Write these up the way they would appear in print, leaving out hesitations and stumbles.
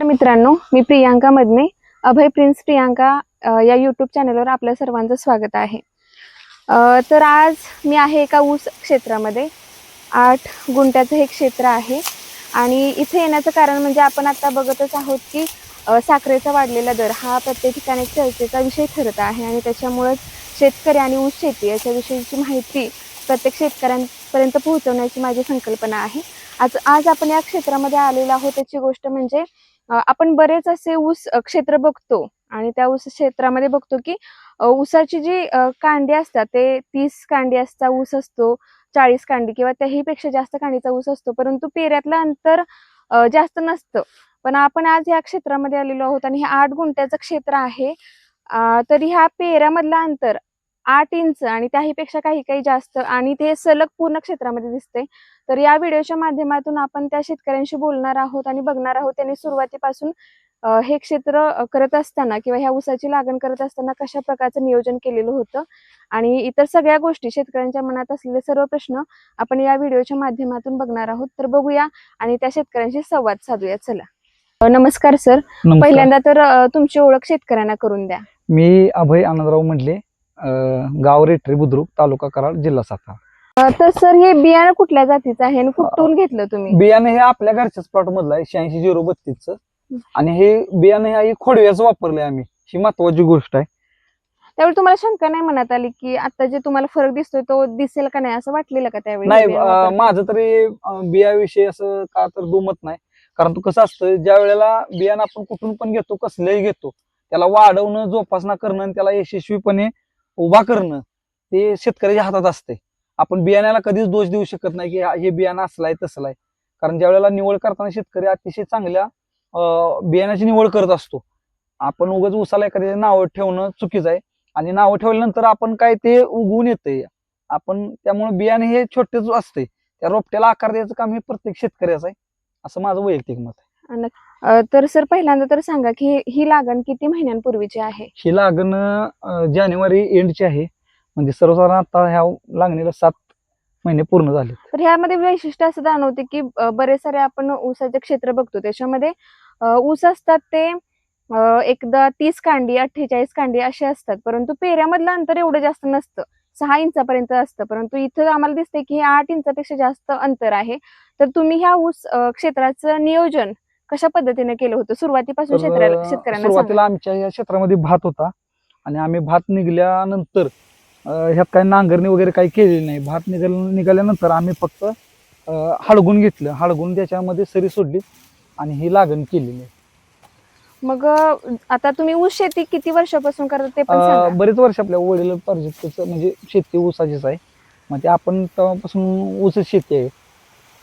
मित्रांनो, मी प्रियांका मदने, अभय प्रिन्स प्रियांका या यूट्यूब चॅनलवर आपल्या सर्वांचं स्वागत आहे. तर आज मी आहे एका ऊस क्षेत्रामध्ये. 8 गुंठ्याचं हे क्षेत्र आहे आणि इथे येण्याचं कारण म्हणजे आपण आता बघतच आहोत की साखरेचा वाढलेला दर हा प्रत्येक ठिकाणी चर्चेचा विषय ठरत आहे आणि त्याच्यामुळेच शेतकरी आणि ऊस शेती याच्याविषयीची माहिती प्रत्येक शेतकऱ्यांपर्यंत पोहोचवण्याची माझी संकल्पना आहे. आज आपण या क्षेत्रामध्ये आलेलो आहोत. त्याची गोष्ट म्हणजे आपण बरेच असे ऊस क्षेत्र बघतो आणि त्या ऊस क्षेत्रामध्ये बघतो की ऊसाची जी कांडी असतात ते 30 कांडीचा ऊस असतो, 40 कांडी किंवा त्याहीपेक्षा जास्त कांडीचा ऊस असतो, परंतु पेऱ्यातलं अंतर जास्त नसतं. पण आपण आज या क्षेत्रामध्ये आलेलो आहोत आणि हे 8 गुंठ्याचं क्षेत्र आहे. तर ह्या पेऱ्यामधलं अंतर 8 इंच आणि त्याहीपेक्षा काही काही जास्त आणि ते सलग पूर्ण क्षेत्रामध्ये दिसते. तर या व्हिडिओच्या माध्यमातून आपण त्या शेतकऱ्यांशी बोलणार आहोत आणि बघणार आहोत त्यांनी सुरुवातीपासून हे क्षेत्र करत असताना किंवा ह्या ऊसाची लागण करत असताना कशा प्रकारचं नियोजन केलेलं होतं आणि इतर सगळ्या गोष्टी शेतकऱ्यांच्या मनात असलेले सर्व प्रश्न आपण या व्हिडिओच्या माध्यमातून बघणार आहोत. तर बघूया आणि त्या शेतकऱ्यांशी संवाद साधूया. चला. नमस्कार सर. पहिल्यांदा तर तुमची ओळख शेतकऱ्यांना करून द्या. मी अभय आनंदराव म्हटले, गाव रेटरी बुद्रुक, तालुका कराड, जिल्हा सातारा. तर सर हे बियाणं कुठल्या जातीचं आहे आणि कुठून घेतलं तुम्ही? बियाणं हे आपल्या घरच्याच प्लॉट मधलं आहे, 86-032 आणि हे बियाणं हे खोडव्याचं वापरलंय आम्ही. ही महत्वाची गोष्ट आहे. त्यावेळी तुम्हाला शंका नाही मनात आली की आता जे तुम्हाला फरक दिसतोय तो दिसेल का नाही असं वाटलेलं का त्यावेळी? नाही, माझं तरी बियाविषयी असं का तर दुमत नाही. कारण तो कसं असतं, ज्या वेळेला बियाणं आपण कुठून पण घेतो, कसलंही घेतो, त्याला वाढवणं, जोपासना करणं आणि त्याला यशस्वीपणे उभा करणं ते शेतकऱ्याच्या हातात असते. आपण बियाण्याला कधीच दोष देऊ शकत नाही की हे बियाणं असलं आहे तसलं आहे. कारण ज्या वेळेला निवड करताना शेतकरी अतिशय चांगल्या बियाण्याची निवड करत असतो. आपण उगाच उसाला एखाद्या नाव ठेवणं चुकीचं आहे आणि नाव ठेवल्यानंतर आपण काय ते उगवून येतंय. आपण त्यामुळे बियाणे हे छोटेच असते, त्या रोपट्याला आकार द्यायचं काम हे प्रत्येक शेतकऱ्याचं आहे, असं माझं वैयक्तिक मत आहे. तर सर पहिल्यांदा तर सांगा की ही लागण किती महिन्यांपूर्वीची आहे? ही लागण जानेवारी एंडची आहे. म्हणजे सर्वसाधारण आता ह्या लागणीला 7 महिने पूर्ण झाले. तर ह्यामध्ये वैशिष्ट्य असं जाणवते की बरेच सारे आपण ऊसाचे क्षेत्र बघतो, त्याच्यामध्ये ऊस असतात ते एकदा 30 कांडी 48 कांडी असे असतात, परंतु पेऱ्यामधलं अंतर एवढं जास्त नसतं, 6 इंचापर्यंत असतं. परंतु इथं आम्हाला दिसतंय की 8 इंचापेक्षा जास्त अंतर आहे. तर तुम्ही ह्या ऊस क्षेत्राचं नियोजन कशा पद्धतीने केलं होतं सुरुवातीपासून? शेतकऱ्यांना सुरुवातीला आमच्या या क्षेत्रामध्ये भात होता आणि आम्ही भात निघाल्यानंतर ह्यात काही नांगरणी वगैरे काही केलेली नाही. भात निघाल्यानंतर आम्ही फक्त हळगून घेतलं, हळगून त्याच्यामध्ये सरी सोडली आणि ही लागण केलेली आहे. मग आता तुम्ही ऊस शेती किती वर्षापासून करता ते पण सांगा. बरेच वर्ष आपल्या वडील पार्जितचं म्हणजे शेती ऊसाचीच आहे. मग ते आपण तेव्हापासून ऊस शेती आहे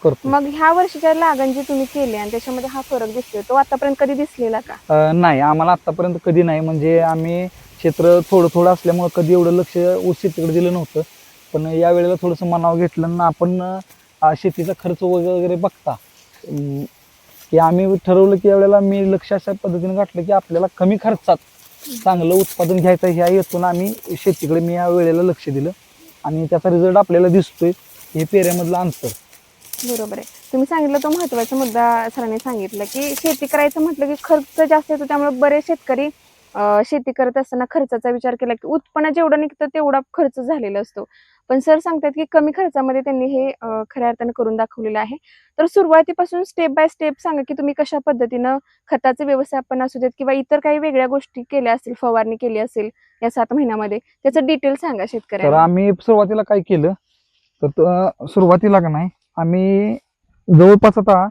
करतो. मग ह्या वर्षीच्या लागण जी तुम्ही केली आणि त्याच्यामध्ये हा फरक दिसतोय, तो आतापर्यंत कधी दिसलेला का? नाही, आम्हाला आतापर्यंत कधी नाही. म्हणजे आम्ही क्षेत्र थोडं थोडं असल्यामुळे कधी एवढं लक्ष ऊस शेतीकडे दिलं नव्हतं. पण या वेळेला थोडंसं मनावर घेतलं ना आपण शेतीचा खर्च वगैरे बघता की आम्ही ठरवलं की यावेळेला मी लक्ष अशा पद्धतीने घातलं की आपल्याला कमी खर्चात चांगलं उत्पादन घ्यायचं ह्या हेतून आम्ही शेतीकडे मी या वेळेला लक्ष दिलं आणि त्याचा रिझल्ट आपल्याला दिसतोय. हे पेऱ्यामधलं अंतर. बरोबर आहे. तुम्ही सांगितलं तो महत्वाचा मुद्दा सरांनी सांगितलं की शेती करायचं म्हटलं की खर्च जास्त येतो, त्यामुळे बरेच शेतकरी शेती करत असताना खर्चाचा विचार केला की उत्पन्न जेवढं निघतं तेवढा खर्च झालेला असतो. पण सर सांगतात की कमी खर्चामध्ये त्यांनी हे खऱ्या अर्थाने करून दाखवलेलं आहे. तर सुरुवातीपासून स्टेप बाय स्टेप सांगा की तुम्ही कशा पद्धतीनं खताचे व्यवस्थापन असू देत किंवा इतर काही वेगळ्या गोष्टी केल्या असतील, फवारणी केली असेल या 7 महिन्यामध्ये, त्याचं डिटेल सांगा तर शेतकऱ्यांना. आम्ही सुरुवातीला काय केलं तर सुरुवातीला का नाही आम्ही जवळपास आता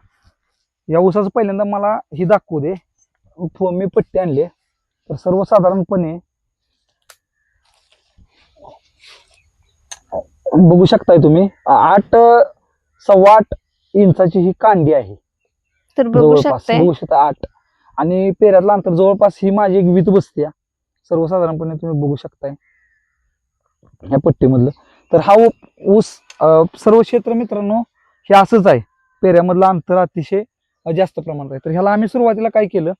या ऊसाचं पहिल्यांदा मला ही दाखवू दे. मी पट्टी आणली. तर सर्वसाधारणपणे बघू शकताय तुम्ही 8-8.25 इंचाची ही कांडी आहे. तर बघू शकता 8 आणि पेऱ्यातलं अंतर जवळपास ही माझी एक वीत बसते. सर्वसाधारणपणे तुम्ही बघू शकताय ह्या पट्टीमधलं. तर हा ऊस सर्व क्षेत्र मित्रांनो हे असंच आहे. पेऱ्यामधलं अंतर अतिशय जास्त प्रमाणात आहे. तर ह्याला आम्ही सुरुवातीला काय केलं,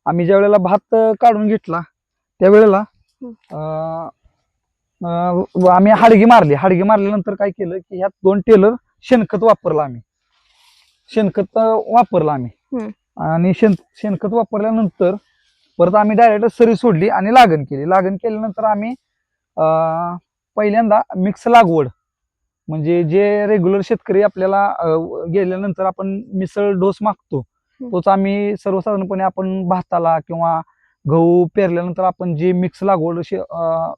आम्ही ज्या वेळेला भात काढून घेतला त्यावेळेला आम्ही हाडगी मारल्यानंतर काय केलं की ह्यात 2 टेलर शेणखत वापरलं आम्ही. आणि शेणखत वापरल्यानंतर परत आम्ही डायरेक्ट सरी सोडली आणि लागण केली. लागण केल्यानंतर आम्ही पहिल्यांदा मिक्स लागवड, म्हणजे जे रेग्युलर शेतकरी आपल्याला गेल्यानंतर आपण मिसळ डोस मागतो, तोच आम्ही सर्वसाधारणपणे आपण भाताला किंवा गहू पेरल्यानंतर आपण जे मिक्स लागवड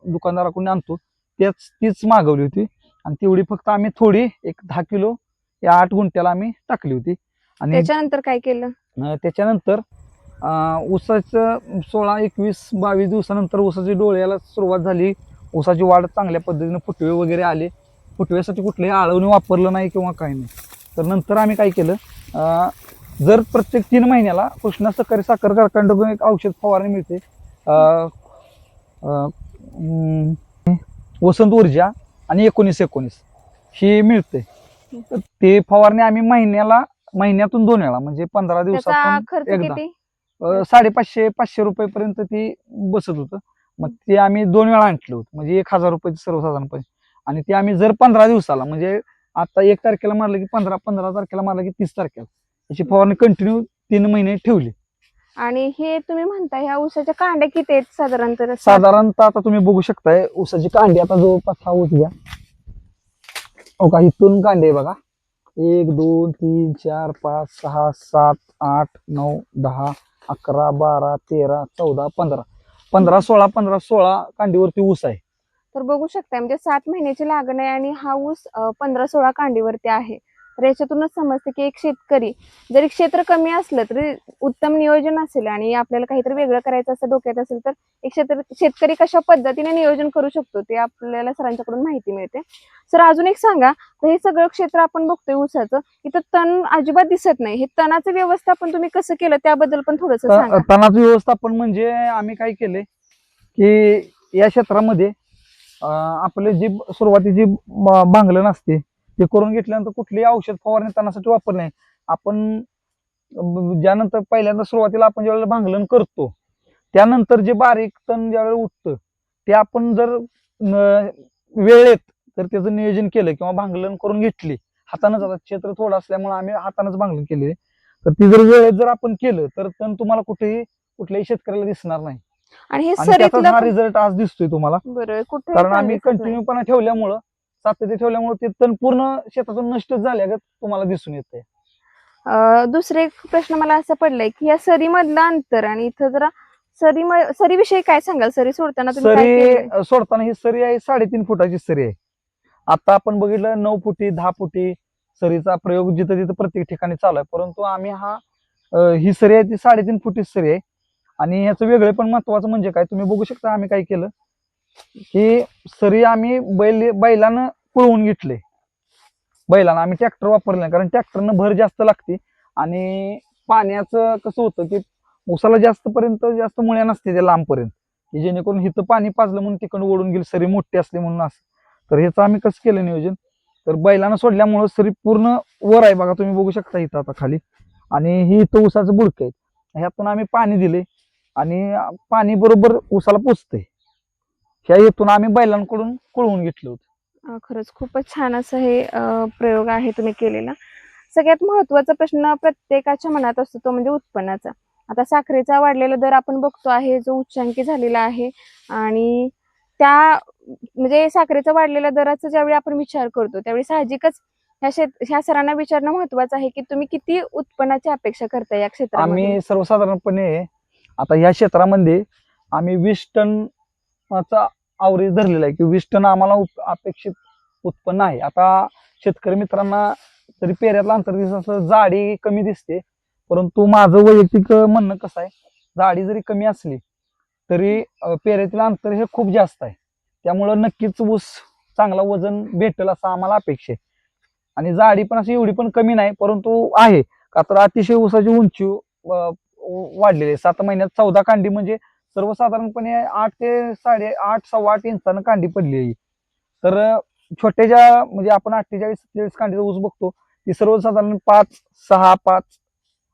दुकानदाराकडून आणतो तीच मागवली होती. आणि तेवढी फक्त आम्ही थोडी एक 10 किलो या 8 गुंठ्याला आम्ही टाकली होती. आणि त्याच्यानंतर काय केलं? त्याच्यानंतर ऊसाचं 16, 21, 22 दिवसानंतर ऊसाची डोळ्याला सुरुवात झाली. ऊसाची वाढ चांगल्या पद्धतीने फुटवे वगैरे आले. फुटव्यासाठी कुठलेही आळवणी वापरलं नाही किंवा काही नाही. तर नंतर आम्ही काय केलं, जर प्रत्येक 3 महिन्याला कृष्णा सहकारी साखर कारखान्याकडून एक औषध फवारणी मिळते, वसंत ऊर्जा आणि 1919 ही मिळते. तर ते फवारणी आम्ही महिन्यातून 2 वेळा, म्हणजे 15 त्याचा दिवसातून खर्च एकदा, किती? 550 रुपयेपर्यंत ती बसत होतं. मग ते आम्ही 2 वेळा आणलं होतं, म्हणजे 1000 रुपये सर्वसाधारणपणे. आणि ते आम्ही जर 15 दिवसाला, म्हणजे आता 1 तारखेला मारलं की 15 तारखेला मारलं की 30 तारखेला याची फवारणी कंटिन्यू 3 महिने ठेवली. आणि हे तुम्ही म्हणता ह्या ऊसाच्या कांड्या किती आहेत साधारणतः? आता तुम्ही बघू शकताय ऊसाची कांडी. आता जवळपास हा ऊस घ्या, हो का, इथून कांडी आहे बघा, 1 2 3 4 5 6 7 8 9 10 11 12 13 14 15 16 कांडीवरती ऊस आहे. तर बघू शकता, म्हणजे 7 महिन्याची लागण आहे आणि हा ऊस 15-16 कांडीवरती आहे. तर याच्यातूनच समजते की एक शेतकरी जरी क्षेत्र कमी असलं तरी उत्तम नियोजन असेल आणि आपल्याला काहीतरी वेगळं करायचं असं डोक्यात असेल तर एक शेतकरी कशा पद्धतीने नियोजन करू शकतो ते आपल्याला सरांच्याकडून माहिती मिळते. सर, अजून एक सांगा, तर हे सगळं क्षेत्र आपण बघतोय ऊसाचं, इथं तण अजिबात दिसत नाही. हे तणाचं व्यवस्थापन तुम्ही कसं केलं त्याबद्दल पण थोडंसं सांगा. तणाचं व्यवस्थापन म्हणजे आम्ही काय केले की या क्षेत्रामध्ये आपले जी सुरुवातीची भांगलन असते ते करून घेतल्यानंतर कुठलीही औषध फवारणी तणासाठी वापरणे नाही. आपण ज्यानंतर पहिल्यांदा सुरुवातीला आपण ज्यावेळेला भांगलन करतो त्यानंतर जे बारीक तण ज्यावेळेला उठतं ते आपण जर वेळेत तर त्याचं नियोजन केलं किंवा भांगलन करून घेतली हातानंच, आता क्षेत्र थोडं असल्यामुळे आम्ही हातानंच भांगलन केले, तर ती जर वेळेत जर आपण केलं तर तण तुम्हाला कुठल्याही शेतकऱ्याला दिसणार नाही. आणि हे त्याचा हा रिझल्ट आज दिसतोय तुम्हाला. बरोबर, कुठे कारण आम्ही कंटिन्यूपणा ठेवल्यामुळं, सातत्य ठेवल्यामुळे ते तण पूर्ण शेतातून नष्ट झाल्यागत तुम्हाला दिसून येते. दुसरे एक प्रश्न मला असं पडलाय की या सरी मधलं अंतर आणि इथं जरा सरी विषयी काय सांगाल? सरी सोडताना तुम्ही काय केलंय? सरी सोडताना ही सरी आहे 3.5 फुटाची सरी आहे. आता आपण बघितलं 9 फुटी 10 फुटी सरीचा प्रयोग जिथं तिथं प्रत्येक ठिकाणी चालू आहे, परंतु आम्ही ही सरी आहे ती 3.5 फुटी सरी आहे. आणि ह्याचं वेगळे पण महत्वाचं म्हणजे काय, तुम्ही बघू शकता आम्ही काय केलं की सरी आम्ही बैलानं पळवून घेतले. बैलानं आम्ही ट्रॅक्टर वापरले नाही, कारण ट्रॅक्टरनं भर जास्त लागते आणि पाण्याचं कसं होतं की ऊसाला जास्त मुळ्या नसते त्या लांबपर्यंत, की जेणेकरून हिथं पाणी पाजलं म्हणून तिकडून ओढून गेली, सरी मोठी असली म्हणून असं. तर ह्याचं आम्ही कसं केलं नियोजन, तर बैलानं सोडल्यामुळं सरी पूर्ण वर आहे बघा, तुम्ही बघू शकता इथं आता खाली, आणि ही इथं ऊसाचं बुडकं आहे. ह्यातून आम्ही पाणी दिले आणि पाणी बरोबर ऊसाला पोचतंय. ह्या हेतून आम्ही बैलांकडून कुळवून घेतलं होतं. खरंच खूपच छान असं हे प्रयोग आहे तुम्ही केलेला. सगळ्यात महत्वाचा प्रश्न प्रत्येकाच्या मनात असतो तो म्हणजे उत्पन्नाचा. आता साखरेचा वाढलेला दर आपण बघतो आहे जो उच्चांकी झालेला आहे, आणि त्या म्हणजे साखरेचा वाढलेल्या दराचा ज्यावेळी आपण विचार करतो त्यावेळी साहजिकच ह्या सरांना विचारणं महत्वाचं आहे की तुम्ही किती उत्पन्नाची अपेक्षा करता या क्षेत्रामध्ये? आम्ही सर्वसाधारणपणे आता या क्षेत्रामध्ये आम्ही 20 टनचा आवरेज धरलेला आहे की 20 टन आम्हाला अपेक्षित उत्पन्न आहे. आता शेतकरी मित्रांना तरी पेऱ्यातला अंतर दिसत जाडी कमी दिसते, परंतु माझं वैयक्तिक म्हणणं कसं आहे, जाडी जरी कमी असली तरी पेऱ्यातील अंतर हे खूप जास्त आहे. त्यामुळं नक्कीच ऊस चांगला वजन भेटेल असं आम्हाला अपेक्षा आहे. आणि जाडी पण अशी एवढी पण कमी नाही, परंतु आहे का तर अतिशय ऊसाची उंची वाढलेली आहे. 7 महिन्यात 14 कांडी, म्हणजे सर्वसाधारणपणे 8 ते 8.5 सव्वा 8 इंचानं कांडी पडली आहे. तर छोट्याच्या म्हणजे आपण 48-47 कांडीचा ऊस बघतो ती सर्वसाधारण 5 6 5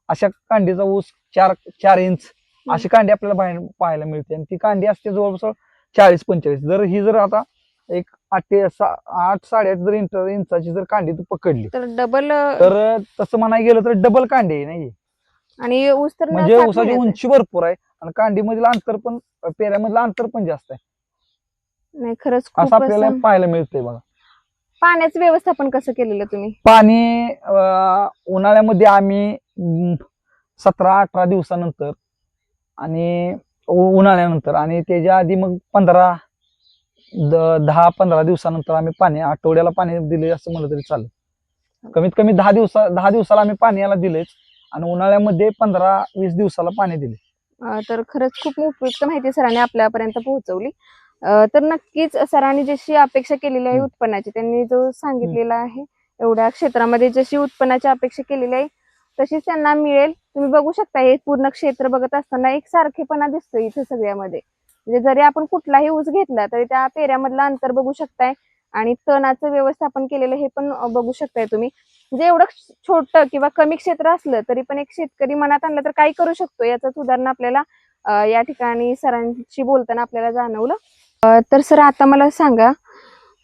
अशा कांडीचा ऊस 4 इंच अशी कांडी आपल्याला बाहेर पाहायला मिळते, आणि ती कांडी असते जवळपास 40-45. जर आता एक 8 8.5 जर इंचाची जर कांडी तू पकडली तर डबल, तर तसं म्हणायला गेलं तर डबल कांडी आहे नाही. आणि ऊस तर म्हणजे 7 ऊसाची महिन्याचा आहे. उंची भरपूर आहे आणि कांडीमधील अंतर पण, पेऱ्यामधलं अंतर पण जास्त आहे, नाही खरंच असं खूप आपल्याला असं. पाहायला मिळतंय बघा. पाण्याचं व्यवस्थापन कसं केलेलं तुम्ही? पाणी उन्हाळ्यामध्ये आम्ही 17-18 दिवसानंतर आणि उन्हाळ्यानंतर, आणि त्याच्या आधी मग 10-15 दिवसानंतर आम्ही पाणी, आठवड्याला पाणी दिले असं म्हणलं तरी चालेल. कमीत कमी 10 दिवसाला आम्ही पाणी याला दिलेच, आणि उन्हाळ्यामध्ये 15-20 दिवसाला पाणी दिले. तर खरंच खूप उपयुक्त माहिती सरांनी आपल्यापर्यंत पोहोचवली. तर नक्कीच सरांनी जशी अपेक्षा केलेली आहे उत्पन्नाची, त्यांनी जो सांगितलेला आहे एवढ्या क्षेत्रामध्ये जशी उत्पन्नाची अपेक्षा केलेली आहे तशीच त्यांना मिळेल. तुम्ही बघू शकता हे पूर्ण क्षेत्र बघत असताना एक सारखेपणा दिसतो इथे सगळ्यामध्ये. म्हणजे जरी आपण कुठलाही ऊस घेतला तरी त्या पेऱ्यामधलं अंतर बघू शकताय आणि तणाचं व्यवस्थापन केलेलं हे पण बघू शकताय तुम्ही. म्हणजे एवढं छोटं किंवा कमी क्षेत्र असलं तरी पण एक शेतकरी मनात आणलं तर काही करू शकतो याचंच उदाहरण आपल्याला या ठिकाणी सरांशी बोलताना आपल्याला जाणवलं. तर सर आता मला सांगा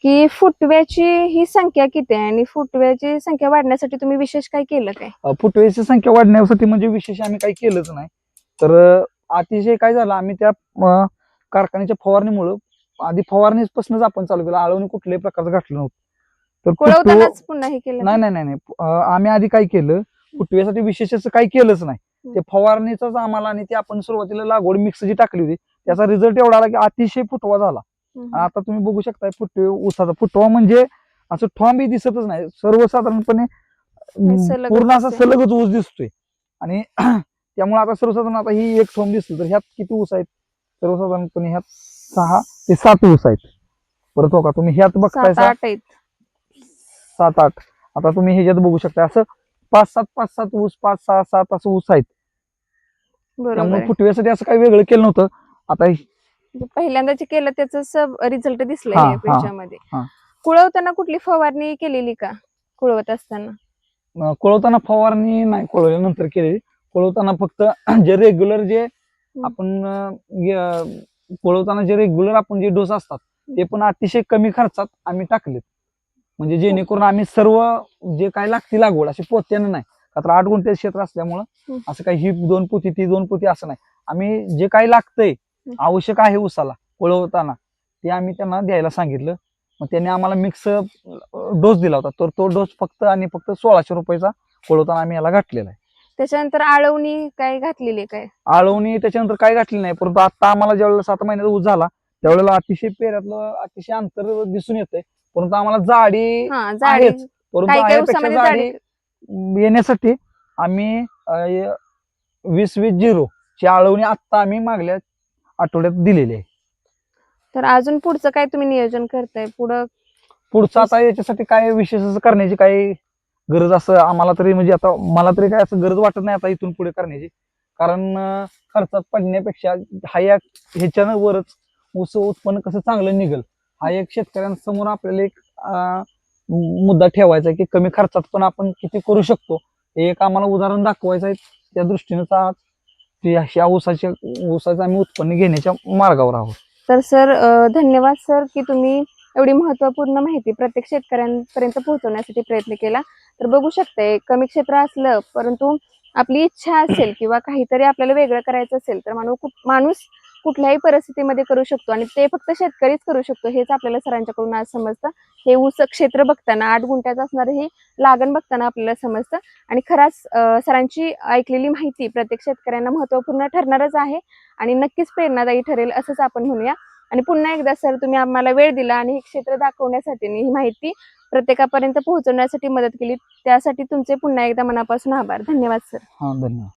की फुटव्याची ही संख्या किती आहे आणि फुटव्याची संख्या वाढण्यासाठी तुम्ही विशेष काय केलं काय? फुटव्याची संख्या वाढण्यासाठी म्हणजे विशेष आम्ही काही केलंच नाही. तर अतिशय काय झालं, आम्ही त्या कारखान्याच्या फवारणीमुळं, आधी फवारणीपासूनच आपण चालू केलं, आळवणी कुठल्याही प्रकारचं घातलं नव्हतं. तर कोळवतानाच पुन्हा हे केलं? नाही, आम्ही आधी काय केलं, फुटव्यासाठी विशेष असं काही केलंच नाही. ते फवारणीचाच आम्हाला, आणि ते आपण सुरुवातीला लागवड मिक्स जी टाकली होती त्याचा रिझल्ट एवढा आला की अतिशय फुटवा झाला. आता तुम्ही बघू शकता ऊसाचा फुटवा म्हणजे असं ठॉंबही दिसतच नाही, सर्वसाधारणपणे पूर्ण असा सलगच ऊस दिसतोय. आणि त्यामुळे आता सर्वसाधारण आता ही एक ठोंब दिसली तर ह्यात किती ऊस आहेत? सर्वसाधारणपणे ह्यात 6 ते 7 ऊस आहेत. परत हो का तुम्ही ह्यात बघताय 7-8 आहेत. 7-8. आता तुम्ही ह्याच्यात बघू शकता असं 5-7 ऊस, 5-6-7 असं ऊस आहेत. त्यामुळे फुटव्यासाठी असं काही वेगळं केलं नव्हतं. आता पहिल्यांदा जे केलं त्याच रिझल्ट दिसलाय हा, या पेशामध्ये. हा. कुळवताना कुठली फवारणी केलेली का? कुळवत असताना कुळवताना फवारणी नाही, कुळवल्यानंतर केलेली. कुळवताना फक्त जे रेग्युलर जे आपण कुळवताना जे रेग्युलर आपण जे डोस असतात ते पण अतिशय कमी खर्चात आम्ही टाकलेत. म्हणजे जेणेकरून आम्ही सर्व जे काय लागते लागवड अशी पोत्यानं नाही, तर 8 गुंठे क्षेत्र असल्यामुळं असं काही ही 2 पोती ती 2 पोती असं नाही. आम्ही जे काही लागतंय आवश्यक आहे ऊसाला कुळवताना ते आम्ही त्यांना द्यायला सांगितलं. मग त्यांनी आम्हाला मिक्स डोस दिला होता, तर तो डोस फक्त आणि फक्त 1600 रुपयाचा कुळवताना आम्ही याला घातलेला आहे. त्याच्यानंतर आळवणी काय घातलेली काय? आळवणी त्याच्यानंतर काय घातली नाही, परंतु आता आम्हाला ज्यावेळेला 7 महिन्याचा ऊस झाला त्यावेळेला अतिशय पेऱ्यातलं अतिशय अंतर दिसून येतंय, परंतु आम्हाला जाडी आहेच. परंतु ह्यापेक्षा जाडी येण्यासाठी आम्ही 20-20-0 ची आळवणी आता आम्ही मागल्या आठवड्यात दिलेली आहे. तर अजून पुढचं काय तुम्ही नियोजन करताय पुढचं आता याच्यासाठी काय विशेष असं करण्याची काही गरज असं आम्हाला तरी, म्हणजे आता मला तरी काय असं गरज वाटत नाही आता इथून पुढे करण्याची. कारण खर्चात पडण्यापेक्षा ह्याच्यानं वरच ऊस उत्पन्न कसं चांगलं निघेल हा एक शेतकऱ्यांसमोर आपल्याला एक मुद्दा ठेवायचा आहे की कमी खर्चात पण आपण किती करू शकतो हे एक आम्हाला उदाहरण दाखवायचं आहे. त्या दृष्टीनं ह्या ऊसाचं आम्ही उत्पन्न घेण्याच्या मार्गावर आहोत. तर सर धन्यवाद सर की तुम्ही एवढी महत्त्वपूर्ण माहिती प्रत्येक शेतकऱ्यांपर्यंत पोहोचवण्यासाठी प्रयत्न केला. तर बघू शकताय कमी क्षेत्र असलं परंतु आपली इच्छा असेल किंवा काहीतरी आपल्याला वेगळं करायचं असेल तर माणूस कुठल्याही परिस्थितीमध्ये करू शकतो आणि ते फक्त शेतकरीच करू शकतो हेच आपल्याला सरांच्याकडून आज समजतं. हे ऊस क्षेत्र बघताना 8 गुंठ्याचं असणारं हे लागण बघताना आपल्याला समजतं आणि खराच सरांची ऐकलेली माहिती प्रत्येक शेतकऱ्यांना महत्त्वपूर्ण ठरणारच आहे आणि नक्कीच प्रेरणादायी ठरेल असंच आपण म्हणूया. आणि पुन्हा एकदा सर तुम्ही आम्हाला वेळ दिला आणि हे क्षेत्र दाखवण्यासाठी ही माहिती प्रत्येकापर्यंत पोहोचवण्यासाठी मदत केली त्यासाठी तुमचे पुन्हा एकदा मनापासून आभार. धन्यवाद सर. धन्यवाद.